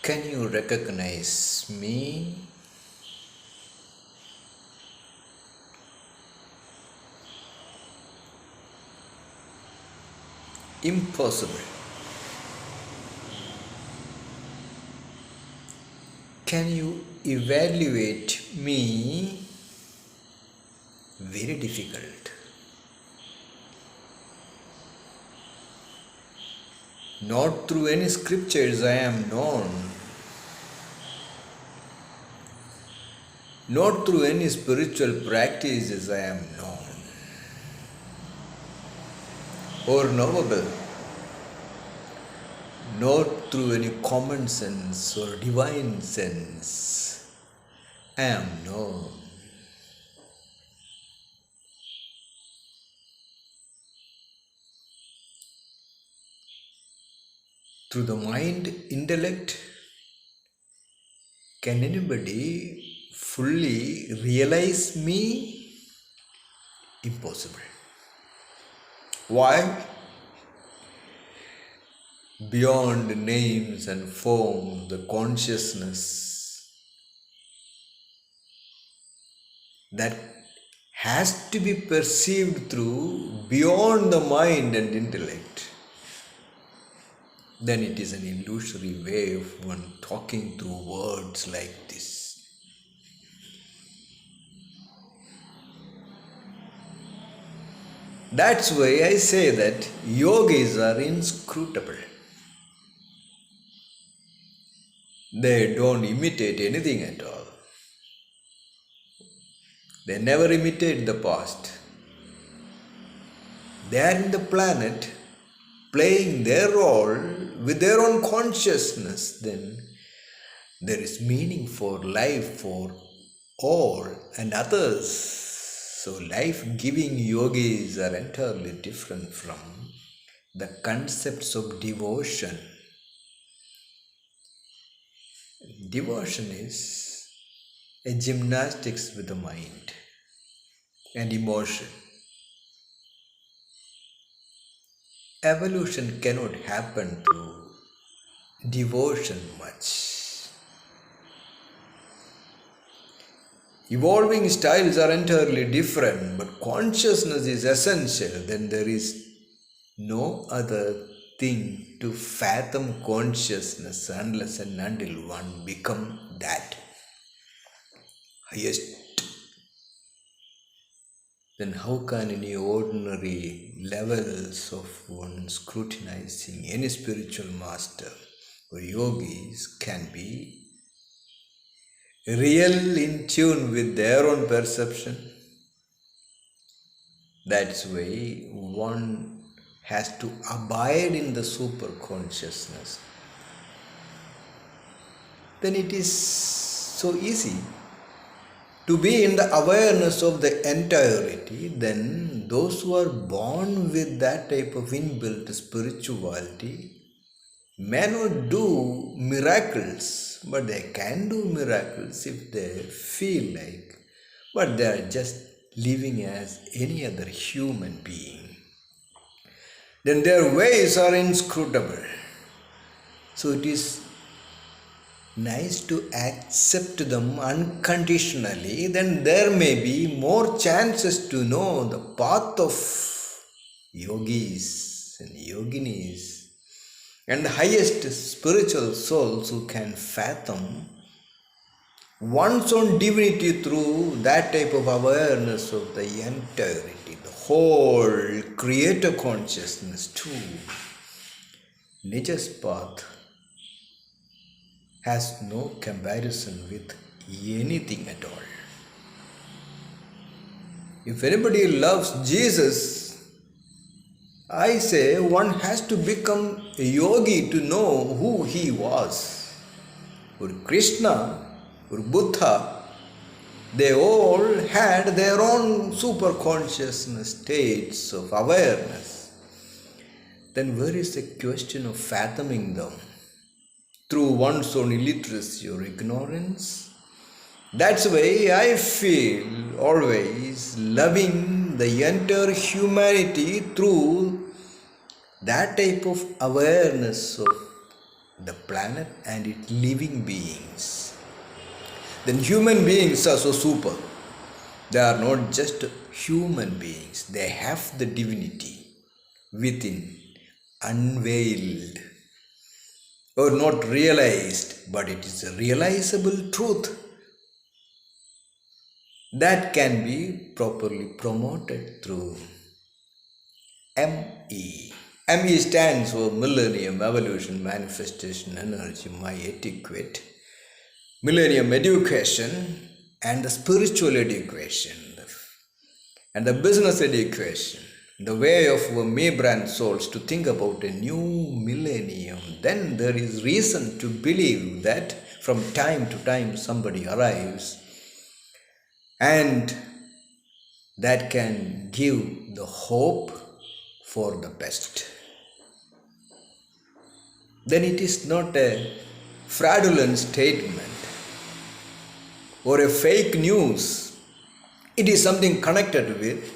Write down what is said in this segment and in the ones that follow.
Can you recognize me? Impossible. Can you evaluate me? Very difficult. Not through any scriptures I am known. Not through any spiritual practices I am known or knowable. Not through any common sense or divine sense I am known. Through the mind, intellect, can anybody fully realize me? Impossible. Why? Beyond names and forms, the consciousness that has to be perceived through beyond the mind and intellect, then it is an illusory way of one talking through words like this. That's why I say that yogis are inscrutable. They don't imitate anything at all. They never imitate the past. They are in the planet playing their role with their own consciousness. Then there is meaning for life for all and others. So life-giving yogis are entirely different from the concepts of devotion. Devotion is a gymnastics with the mind and emotion. Evolution cannot happen through devotion much. Evolving styles are entirely different, but consciousness is essential. Then there is no other thing to fathom consciousness unless and until one becomes that highest. Then how can any ordinary levels of one scrutinizing any spiritual master or yogis can be real in tune with their own perception? That's why one has to abide in the super consciousness. Then it is so easy to be in the awareness of the entirety. Then those who are born with that type of inbuilt spirituality may not do miracles, but they can do miracles if they feel like, but they are just living as any other human being. Then their ways are inscrutable. So it is nice to accept them unconditionally. Then there may be more chances to know the path of yogis and yoginis and the highest spiritual souls who can fathom one's own divinity through that type of awareness of the entirety, the whole creator consciousness too. Nature's path has no comparison with anything at all. If anybody loves Jesus, I say one has to become a yogi to know who he was. Or Krishna, or Buddha, they all had their own super consciousness states of awareness. Then where is the question of fathoming them? Through one's own illiteracy or ignorance? That's why I feel always loving the entire humanity through that type of awareness of the planet and its living beings. Then human beings are so super. They are not just human beings, they have the divinity within, unveiled or not realized, but it is a realizable truth that can be properly promoted through ME. ME stands for Millennium Evolution Manifestation Energy, my etiquette, Millennium Education, and the spiritual education, and the business education, the way of me brand souls to think about a new millennium. Then there is reason to believe that from time to time somebody arrives and that can give the hope for the best. Then it is not a fraudulent statement or a fake news. It is something connected with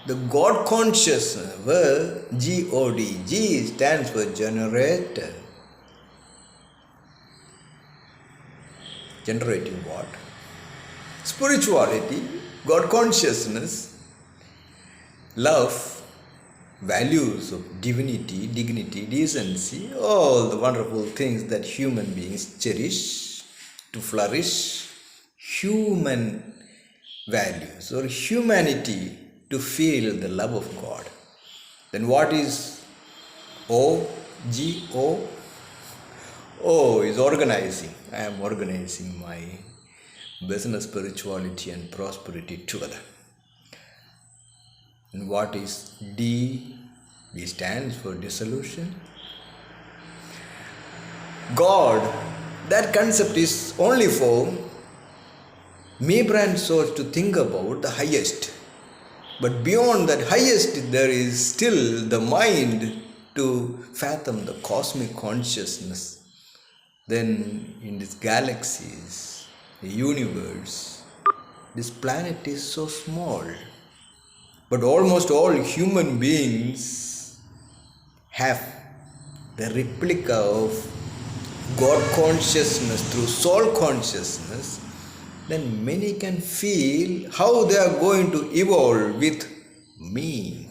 the God consciousness, where G-O-D. G stands for generator. Generating what? Spirituality, God consciousness, love, values of divinity, dignity, decency, all the wonderful things that human beings cherish to flourish, human values or humanity to feel the love of God. Then what is O? G-O? O is organizing. I am organizing my business, spirituality and prosperity together. And what is D? D stands for dissolution. God, that concept is only for me brand souls to think about the highest. But beyond that highest, there is still the mind to fathom the cosmic consciousness. Then in these galaxies, the universe, this planet is so small. But almost all human beings have the replica of God consciousness through soul consciousness. Then many can feel how they are going to evolve with me.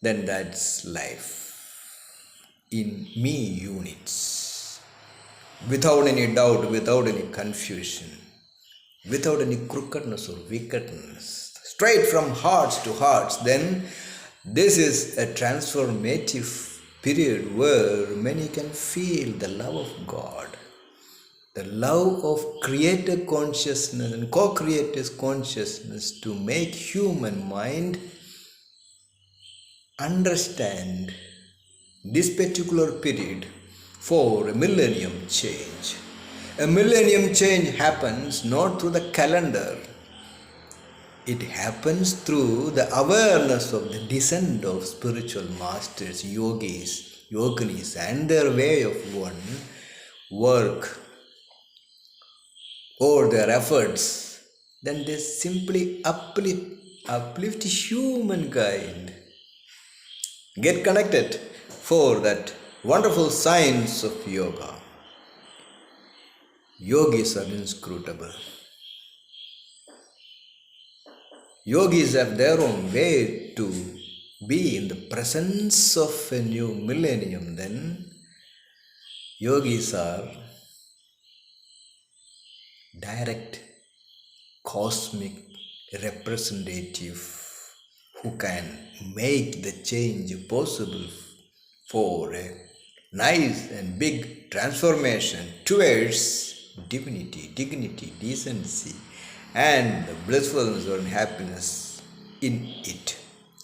Then that's life in me units. Without any doubt, without any confusion, without any crookedness or wickedness, straight from hearts to hearts. Then this is a transformative period where many can feel the love of God, the love of creator consciousness and co-creator's consciousness to make human mind understand this particular period for a millennium change. A millennium change happens not through the calendar. It happens through the awareness of the descent of spiritual masters, yogis, yoginis, and their way of work or their efforts. Then they simply uplift humankind. Get connected for that wonderful science of yoga. Yogis are inscrutable. Yogis have their own way to be in the presence of a new millennium. Then yogis are direct cosmic representative who can make the change possible for a nice and big transformation towards divinity, dignity, decency, and the blissfulness and happiness in it.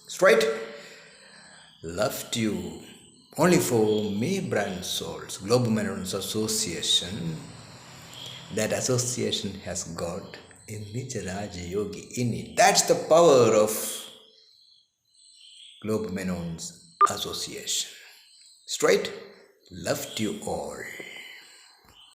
Straight? Love to you. Only for me brand souls, GlobeMenons Association. That association has got a Nicharaja Yogi in it. That's the power of GlobeMenons Association. Straight? Love to you all.